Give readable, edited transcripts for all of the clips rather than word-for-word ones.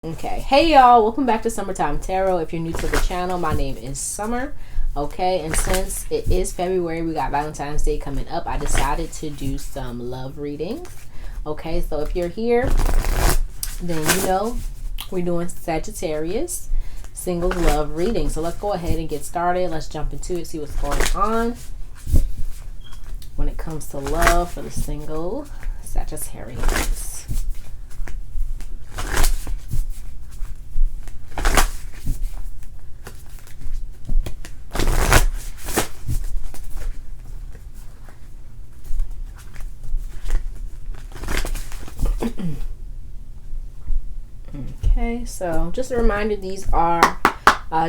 Okay, hey y'all, welcome back to Summertime Tarot. If you're new to the channel, my name is Summer. Okay, and since it is February, we got Valentine's Day coming up, I decided to do some love readings. Okay, so if you're here, then you know we're doing Sagittarius singles love reading. So let's go ahead and get started. Let's jump into it, see what's going on when it comes to love for the single Sagittarius. Okay, so just a reminder, these are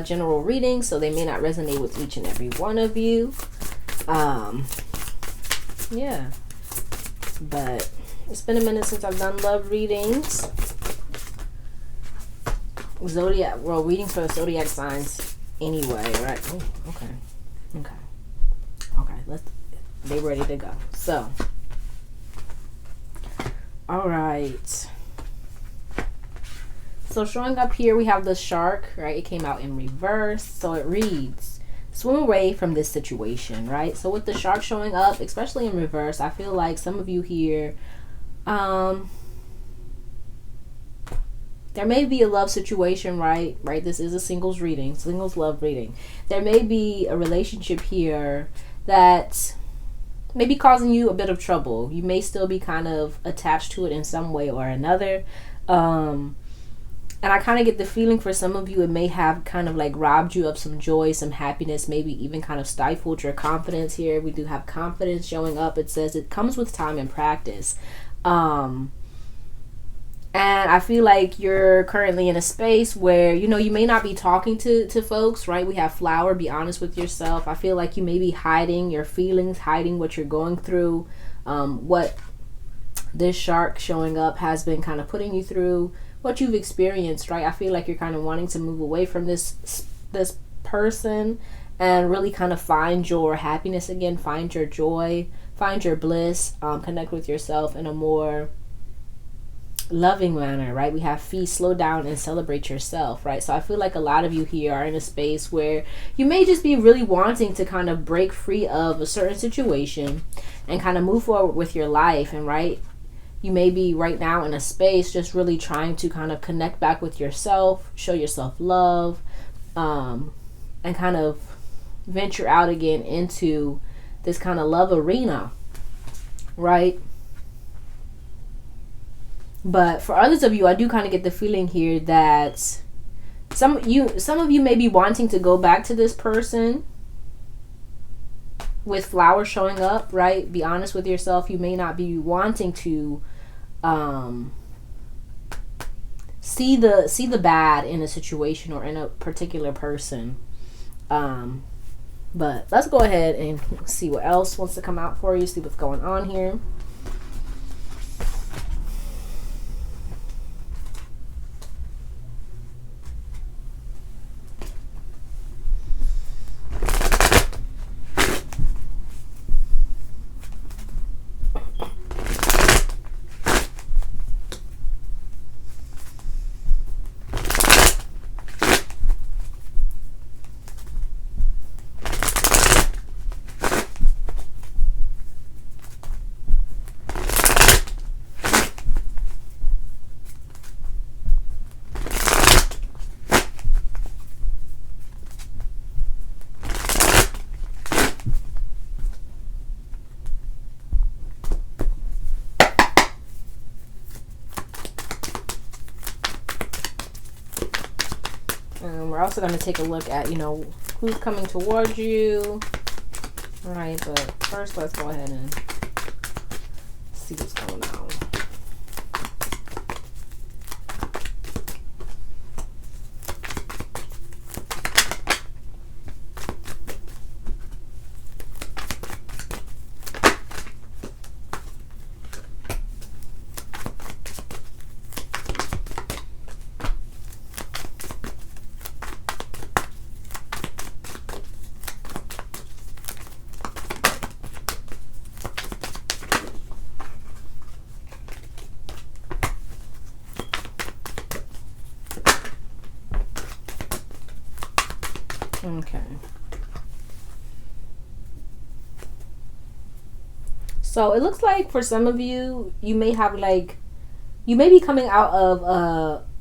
general readings, so they may not resonate with each and every one of you. Yeah, but it's been a minute since I've done love readings. Zodiac, well, readings for the zodiac signs anyway, right? Oh, okay, they ready to go. So, all right. So showing up here, we have the shark, right? It came out in reverse. So it reads, swim away from this situation, right? So with the shark showing up, especially in reverse, I feel like some of you here, there may be a love situation, right? This is a singles reading, singles love reading. There may be a relationship here that may be causing you a bit of trouble. You may still be kind of attached to it in some way or another. And I kind of get the feeling for some of you, it may have kind of like robbed you of some joy, some happiness, maybe even kind of stifled your confidence here. We do have confidence showing up. It says it comes with time and practice. And I feel like you're currently in a space where, you know, you may not be talking to folks, right? We have flower, be honest with yourself. I feel like you may be hiding your feelings, hiding what you're going through, what this shark showing up has been kind of putting you through, what you've experienced, right? I feel like you're kind of wanting to move away from this person and really kind of find your happiness again, find your joy, find your bliss, connect with yourself in a more loving manner, right? We have feast, slow down, and celebrate yourself, right? So I feel like a lot of you here are in a space where you may just be really wanting to kind of break free of a certain situation and kind of move forward with your life, and right, you may be right now in a space just really trying to kind of connect back with yourself, show yourself love, and kind of venture out again into this kind of love arena, right? But for others of you, I do kind of get the feeling here that some of you may be wanting to go back to this person with flowers showing up, right? Be honest with yourself. You may not be wanting to see the bad in a situation or in a particular person. But let's go ahead and see what else wants to come out for you, see what's going on here. We're also going to take a look at, you know, who's coming towards you. All right, but first let's go ahead and see what's going on. Okay. So it looks like for some of you, you may have like, you may be coming out of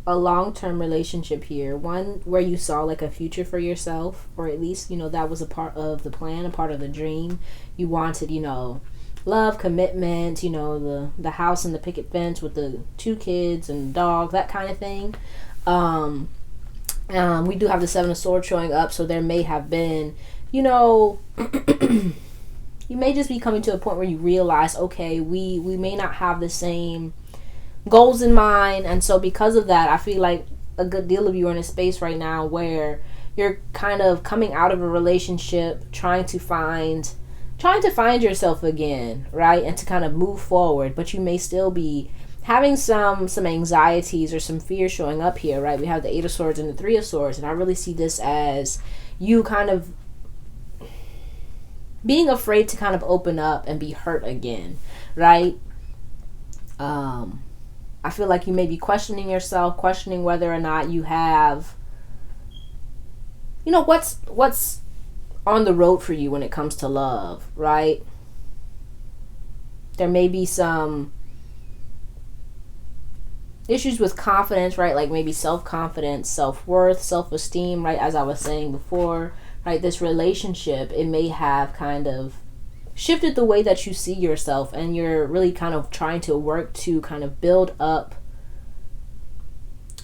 a long-term relationship here, one where you saw like a future for yourself, or at least, you know, that was a part of the plan, a part of the dream. You wanted, you know, love, commitment, you know, the house and the picket fence with the 2 kids and dog, that kind of thing. We do have the 7 of Swords showing up, so there may have been, you know, you may just be coming to a point where you realize, okay, we may not have the same goals in mind, and so because of that, I feel like a good deal of you are in a space right now where you're kind of coming out of a relationship, trying to find yourself again, right, and to kind of move forward, but you may still be having some anxieties or some fear showing up here, right? We have the 8 of Swords and the 3 of Swords, and I really see this as you kind of being afraid to kind of open up and be hurt again, right? I feel like you may be questioning yourself, questioning whether or not you have, you know, what's on the road for you when it comes to love, right? There may be some issues with confidence, right? Like maybe self-confidence, self-worth, self-esteem, right? As I was saying before, right? This relationship, it may have kind of shifted the way that you see yourself, and you're really kind of trying to work to kind of build up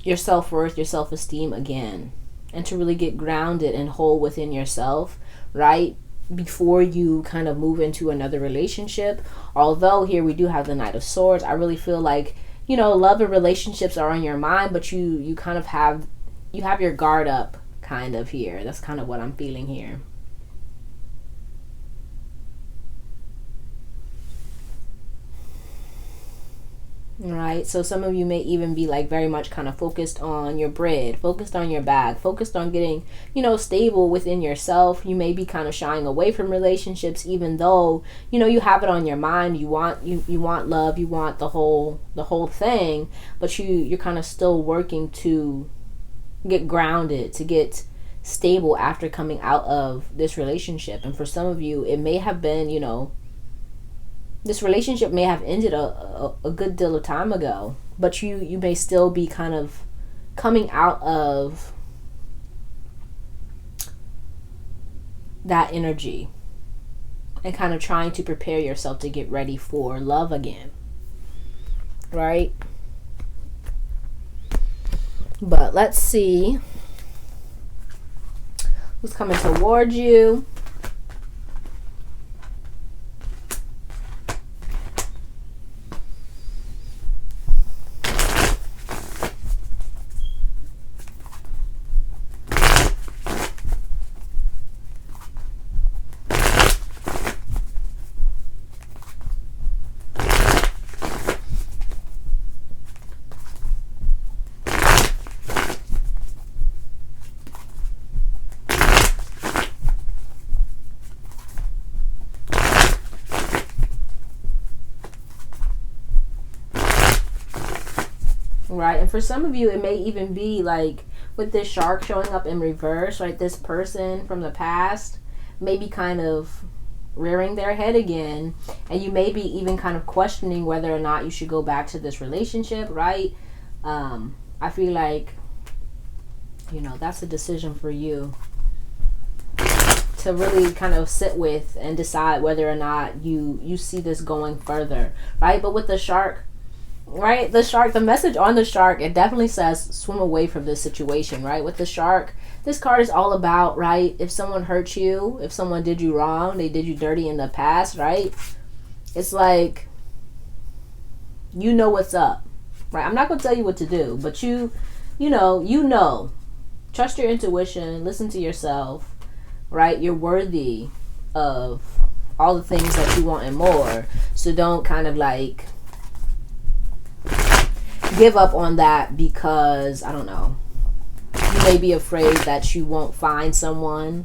your self-worth, your self-esteem again, and to really get grounded and whole within yourself, right? Before you kind of move into another relationship. Although here we do have the Knight of Swords, I really feel like, you know, love and relationships are on your mind, but you kind of have your guard up kind of here. That's kind of what I'm feeling here. Right, so some of you may even be like very much kind of focused on your bread, focused on your bag, focused on getting, you know, stable within yourself. You may be kind of shying away from relationships, even though, you know, you have it on your mind. You want love, you want the whole thing, but you're kind of still working to get grounded, to get stable after coming out of this relationship. And for some of you, it may have been, you know, this relationship may have ended a good deal of time ago, but you may still be kind of coming out of that energy and kind of trying to prepare yourself to get ready for love again, right? But let's see who's coming towards you. Right, and for some of you, it may even be like with this shark showing up in reverse, right? This person from the past may be kind of rearing their head again, and you may be even kind of questioning whether or not you should go back to this relationship, right? I feel like, you know, that's a decision for you to really kind of sit with and decide whether or not you see this going further, right? But with the shark, right, the message on the shark, it definitely says swim away from this situation, right? With the shark, this card is all about, right, if someone hurt you, if someone did you wrong, they did you dirty in the past, right? It's like, you know what's up, right? I'm not going to tell you what to do, but you know, trust your intuition, listen to yourself, right? You're worthy of all the things that you want and more, so don't kind of like give up on that because, I don't know, you may be afraid that you won't find someone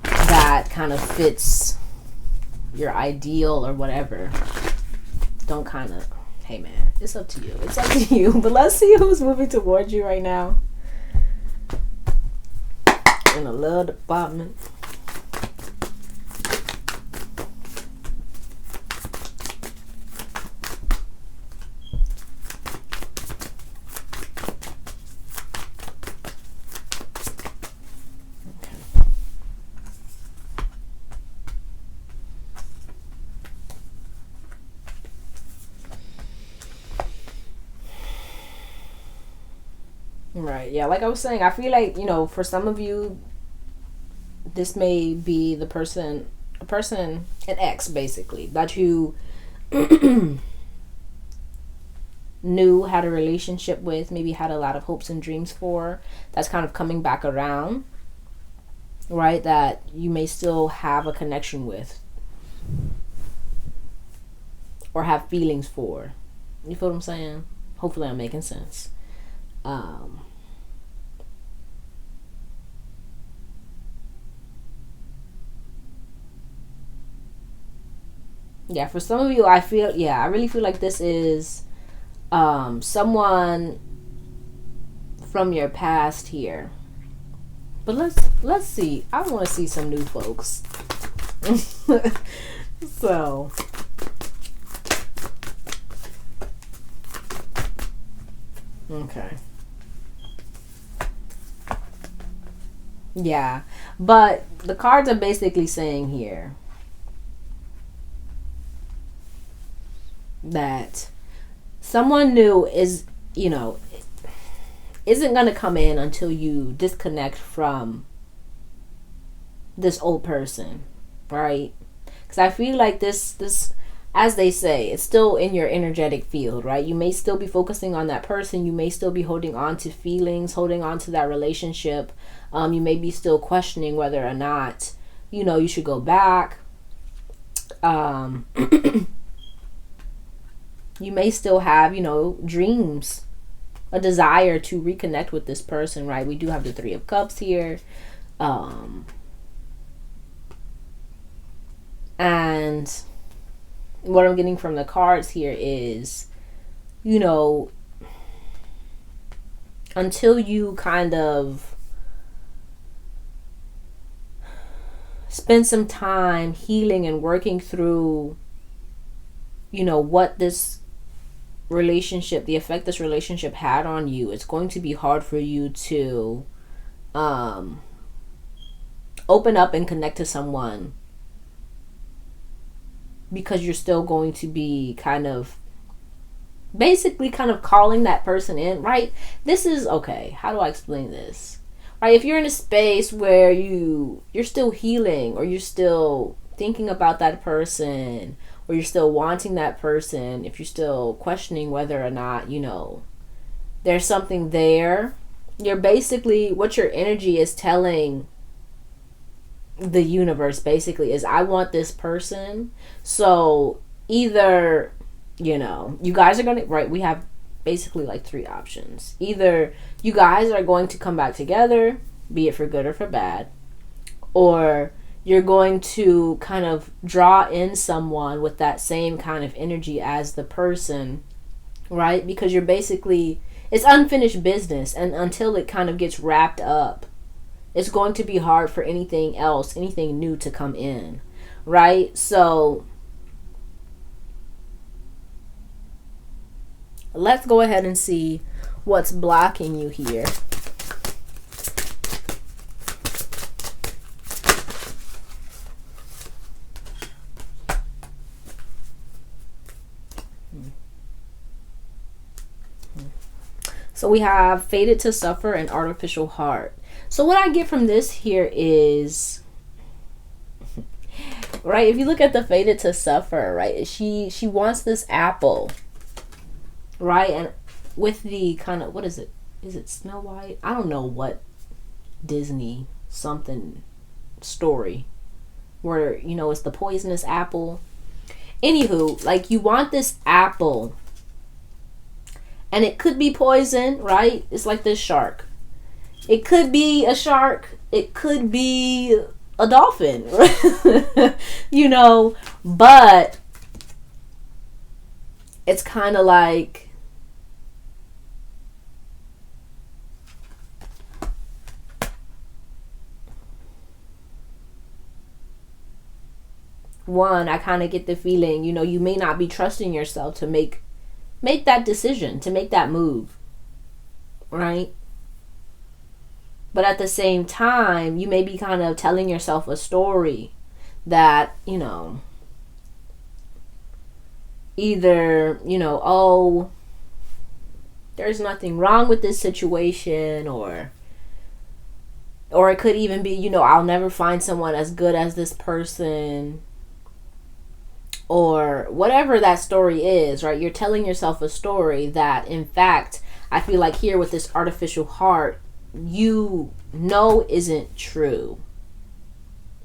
that kind of fits your ideal or whatever. Don't kind of, hey man, it's up to you. It's up to you. But let's see who's moving towards you right now. in the love department. Right. Yeah. Like I was saying, I feel like, for some of you, this may be the person, an ex, basically, that you knew, had a relationship with, maybe had a lot of hopes and dreams for, that's kind of coming back around, right? That you may still have a connection with or have feelings for. You feel what I'm saying? Hopefully I'm making sense. Yeah, for some of you, I really feel like this is someone from your past here. But let's see. I want to see some new folks. So, okay. Yeah, but the cards are basically saying here that someone new isn't going to come in until you disconnect from this old person, right? Because I feel like this, as they say, it's still in your energetic field, right? You may still be focusing on that person. You may still be holding on to feelings, holding on to that relationship. You may be still questioning whether or not, you should go back. You may still have, dreams, a desire to reconnect with this person, right? We do have the Three of Cups here. And what I'm getting from the cards here is, until you kind of spend some time healing and working through, what this relationship, the effect this relationship had on you, it's going to be hard for you to open up and connect to someone, because you're still going to be kind of calling that person in, right? This is, okay, how do I explain this? Right, if you're in a space where you're still healing, or you're still thinking about that person, or you're still wanting that person, if you're still questioning whether or not, there's something there, you're basically, what your energy is telling the universe basically is, I want this person. So either, you guys are going to, right, we have basically like three options. Either you guys are going to come back together, be it for good or for bad, or you're going to kind of draw in someone with that same kind of energy as the person, right? Because you're basically, it's unfinished business, and until it kind of gets wrapped up, it's going to be hard for anything else, anything new to come in, right? So let's go ahead and see what's blocking you here. So we have fated to suffer and artificial heart. So what I get from this here is, right, if you look at the fated to suffer, right, she wants this apple, right? And with the kind of, what is it? Is it Snow White? I don't know what Disney something story where, it's the poisonous apple. Anywho, like, you want this apple, and it could be poison, right? It's like this shark. It could be a shark. It could be a dolphin, but it's kind of like, one, I kind of get the feeling, you know, you may not be trusting yourself to make that decision, to make that move, right? But at the same time, you may be kind of telling yourself a story that, you know, either, you know, oh, there's nothing wrong with this situation, or it could even be, you know, I'll never find someone as good as this person, or whatever that story is, right? You're telling yourself a story that, in fact, I feel like here with this artificial heart, you know isn't true,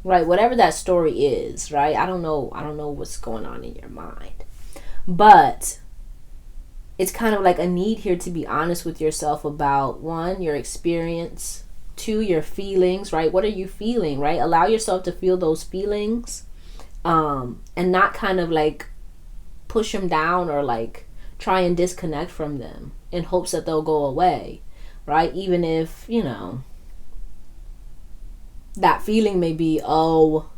right? Whatever that story is, right? I don't know what's going on in your mind, but it's kind of like a need here to be honest with yourself about, one, your experience, two, your feelings, right? What are you feeling, right? Allow yourself to feel those feelings, and not kind of like push them down or like try and disconnect from them in hopes that they'll go away, right? Even if, you know, that feeling may be, oh,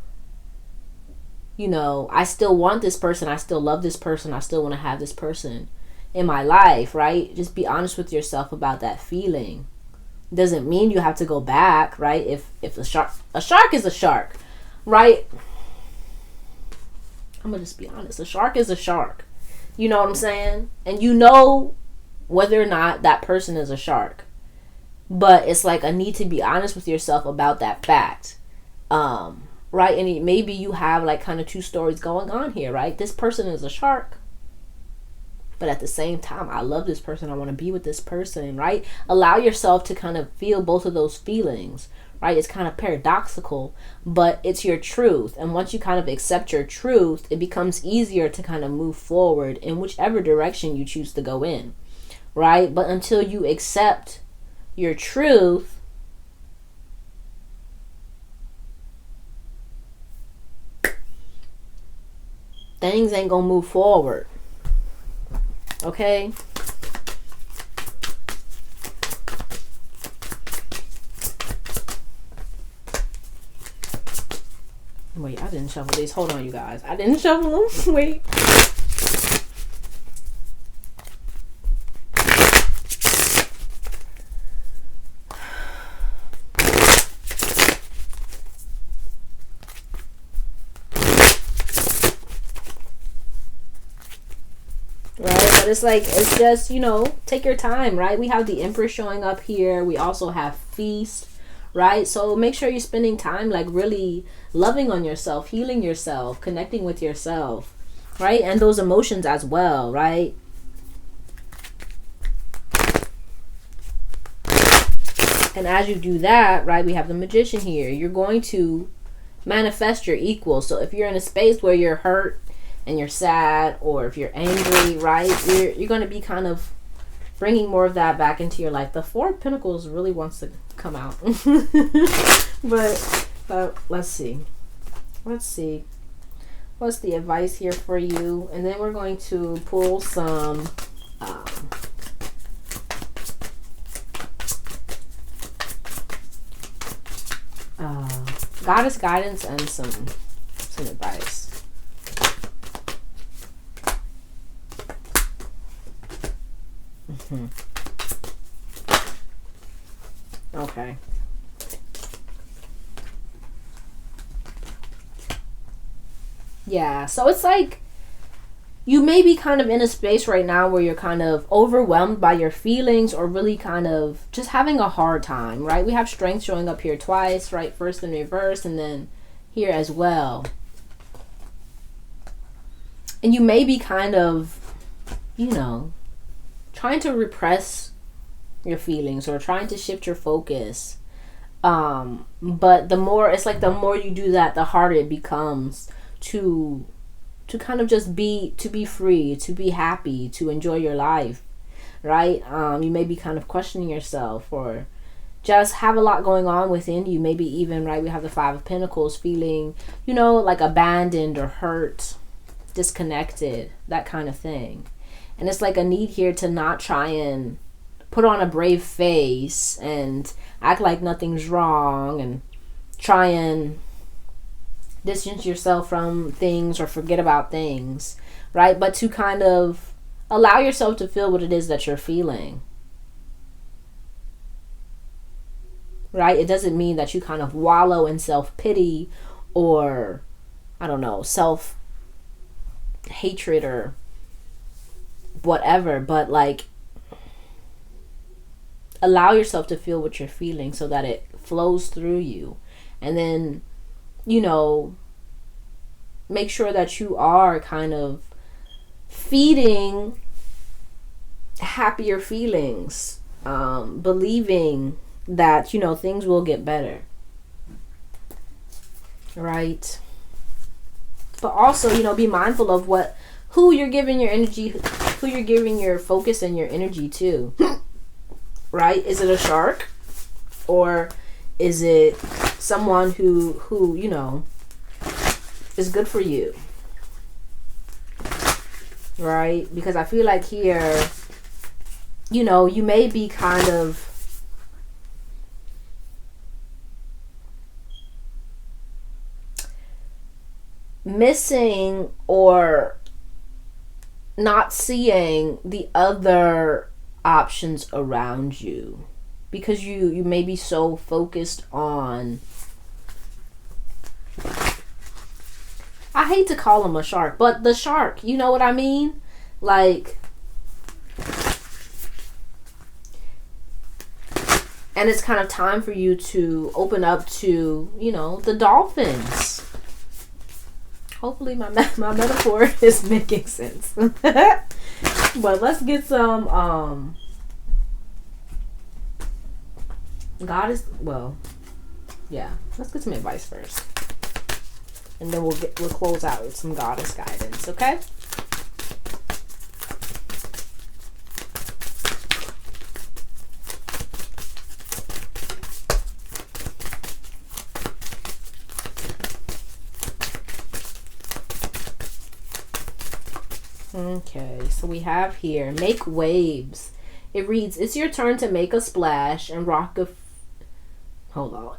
you know, I still want this person, I still love this person, I still want to have this person in my life, right? Just be honest with yourself about that feeling. Doesn't mean you have to go back, right? If a shark is a shark, right? I'm gonna just be honest. A shark is a shark. You know what I'm saying? And you know whether or not that person is a shark. But it's like a need to be honest with yourself about that fact. Right? And maybe you have like kind of two stories going on here, right? This person is a shark, but at the same time, I love this person, I want to be with this person, right? Allow yourself to kind of feel both of those feelings, right? It's kind of paradoxical, but it's your truth. And once you kind of accept your truth, it becomes easier to kind of move forward in whichever direction you choose to go in, right? But until you accept your truth, things ain't gonna move forward. Okay? Wait, I didn't shuffle these. Hold on, you guys. I didn't shuffle them. Wait. But it's like, it's just, you know, take your time, right? We have the Empress showing up here. We also have Feast, right? So make sure you're spending time like really loving on yourself, healing yourself, connecting with yourself, right? And those emotions as well, right? And as you do that, right, we have the Magician here. You're going to manifest your equal. So if you're in a space where you're hurt and you're sad, or if you're angry, right, you're going to be kind of bringing more of that back into your life. The Four of Pentacles really wants to come out. but let's see what's the advice here for you, and then we're going to pull some goddess guidance and some advice. Okay. Yeah, so it's like you may be kind of in a space right now where you're kind of overwhelmed by your feelings, or really kind of just having a hard time, right? We have Strength showing up here twice, right? First in reverse, and then here as well. And you may be kind of, you know, trying to repress your feelings or trying to shift your focus. But the more, it's like the more you do that, the harder it becomes to kind of just be free, to be happy, to enjoy your life, right? You may be kind of questioning yourself, or just have a lot going on within you. Maybe even, right, we have the Five of Pentacles, feeling, you know, like abandoned or hurt, disconnected, that kind of thing. And it's like a need here to not try and put on a brave face and act like nothing's wrong, and try and distance yourself from things or forget about things, right? But to kind of allow yourself to feel what it is that you're feeling, right? It doesn't mean that you kind of wallow in self-pity or, I don't know, self-hatred or whatever, but like allow yourself to feel what you're feeling so that it flows through you. And then, you know, make sure that you are kind of feeding happier feelings, believing that, you know, things will get better, right? But also, you know, be mindful of who you're giving your energy, who you're giving your focus and your energy to, right? Is it a shark, or is it someone who you know is good for you, right? Because I feel like here, you know, you may be kind of missing or not seeing the other options around you, because you may be so focused on, I hate to call him a shark, but the shark, you know what I mean? Like, and it's kind of time for you to open up to, you know, the dolphins. Hopefully my metaphor is making sense. But let's get some let's get some advice first. And then we'll close out with some goddess guidance, okay? Okay, so we have here, make waves. It reads, it's your turn to make a splash and rock a... Hold on.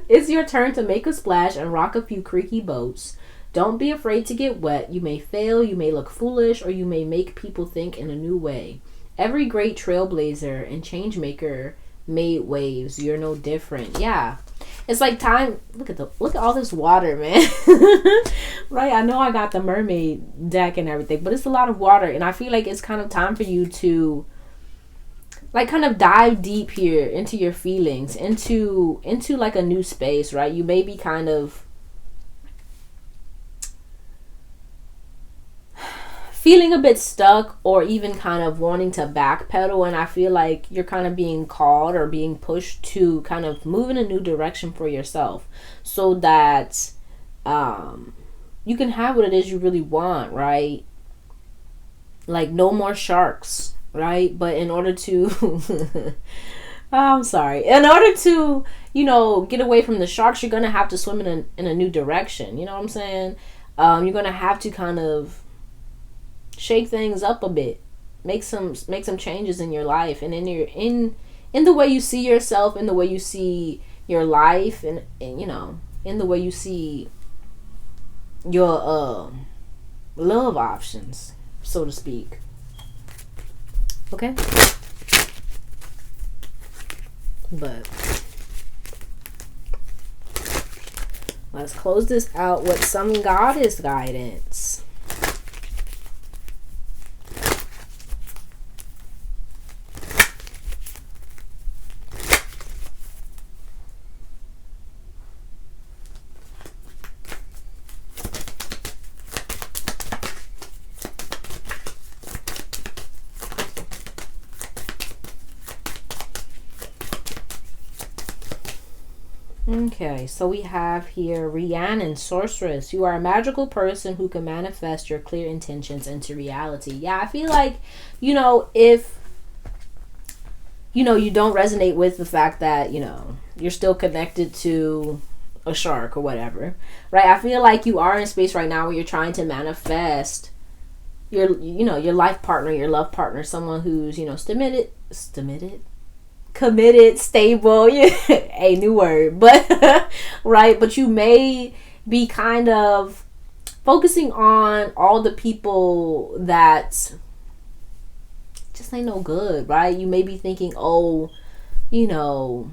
It's your turn to make a splash and rock a few creaky boats. Don't be afraid to get wet. You may fail, you may look foolish, or you may make people think in a new way. Every great trailblazer and change maker made waves. You're no different. Yeah. It's like time. Look at all this water, man. Right? I know I got the mermaid deck and everything, but it's a lot of water, and I feel like it's kind of time for you to like kind of dive deep here into your feelings, into like a new space, right? You may be kind of feeling a bit stuck or even kind of wanting to backpedal, and I feel like you're kind of being called or being pushed to kind of move in a new direction for yourself so that you can have what it is you really want, right? Like no more sharks, right? But in order to I'm sorry, in order to, you know, get away from the sharks, you're gonna have to swim in a new direction, you know what I'm saying? You're gonna have to kind of shake things up a bit, make some changes in your life, and in the way you see yourself, in the way you see your life, and you know, in the way you see your love options, so to speak. Okay? But let's close this out with some goddess guidance. Okay, so we have here Rhiannon, sorceress. You are a magical person who can manifest your clear intentions into reality. Yeah, I feel like, you know, if, you know, you don't resonate with the fact that, you know, you're still connected to a shark or whatever, right? I feel like you are in a space right now where you're trying to manifest your, you know, your life partner, your love partner, someone who's, you know, committed, stable, a new word, but right, but you may be kind of focusing on all the people that just ain't no good, right? You may be thinking, oh, you know,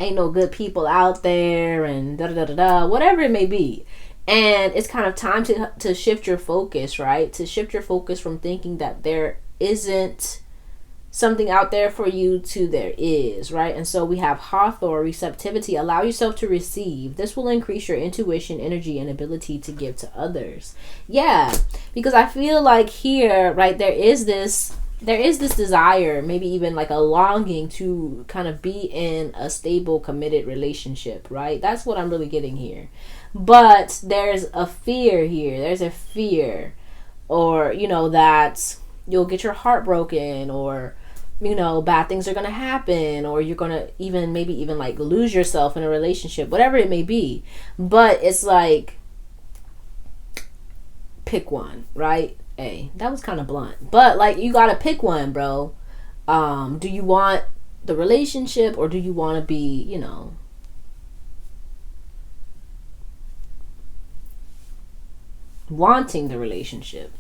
ain't no good people out there and da da da da, whatever it may be. And it's kind of time to shift your focus, right? To shift your focus from thinking that there isn't something out there for you to there is, right? And so we have Hawthorne, receptivity. Allow yourself to receive. This will increase your intuition, energy, and ability to give to others. Yeah, because I feel like here, right, there is this desire, maybe even like a longing to kind of be in a stable, committed relationship, right? That's what I'm really getting here. But there's a fear here. There's a fear, or, you know, that you'll get your heart broken, or, you know, bad things are going to happen, or you're going to maybe even like lose yourself in a relationship, whatever it may be. But it's like, pick one, right? Hey, that was kind of blunt, but like, you got to pick one, bro. Do you want the relationship, or do you want to be, you know, wanting the relationship?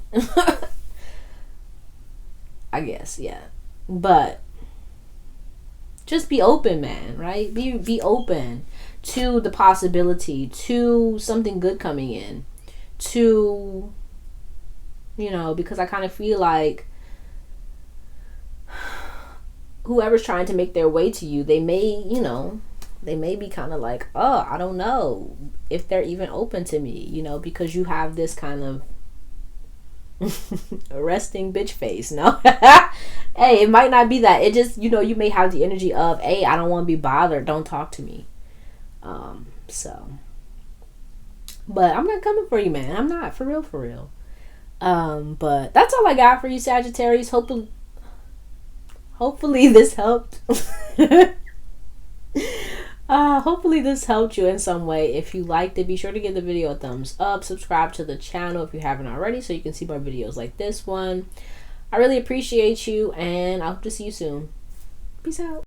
I guess, yeah. But just be open, man, right? Be open to the possibility, to something good coming in, to, you know, because I kind of feel like whoever's trying to make their way to you, they may, you know, they may be kind of like, oh, I don't know if they're even open to me, you know, because you have this kind of resting bitch face. No. Hey, it might not be that. It just, you know, you may have the energy of, hey, I don't want to be bothered, don't talk to me. So, but I'm not coming for you, man. I'm not, for real. But that's all I got for you, Sagittarius. Hopefully this helped. Hopefully this helped you in some way. If you liked it, be sure to give the video a thumbs up. Subscribe to the channel if you haven't already, so you can see more videos like this one. I really appreciate you, and I hope to see you soon. Peace out.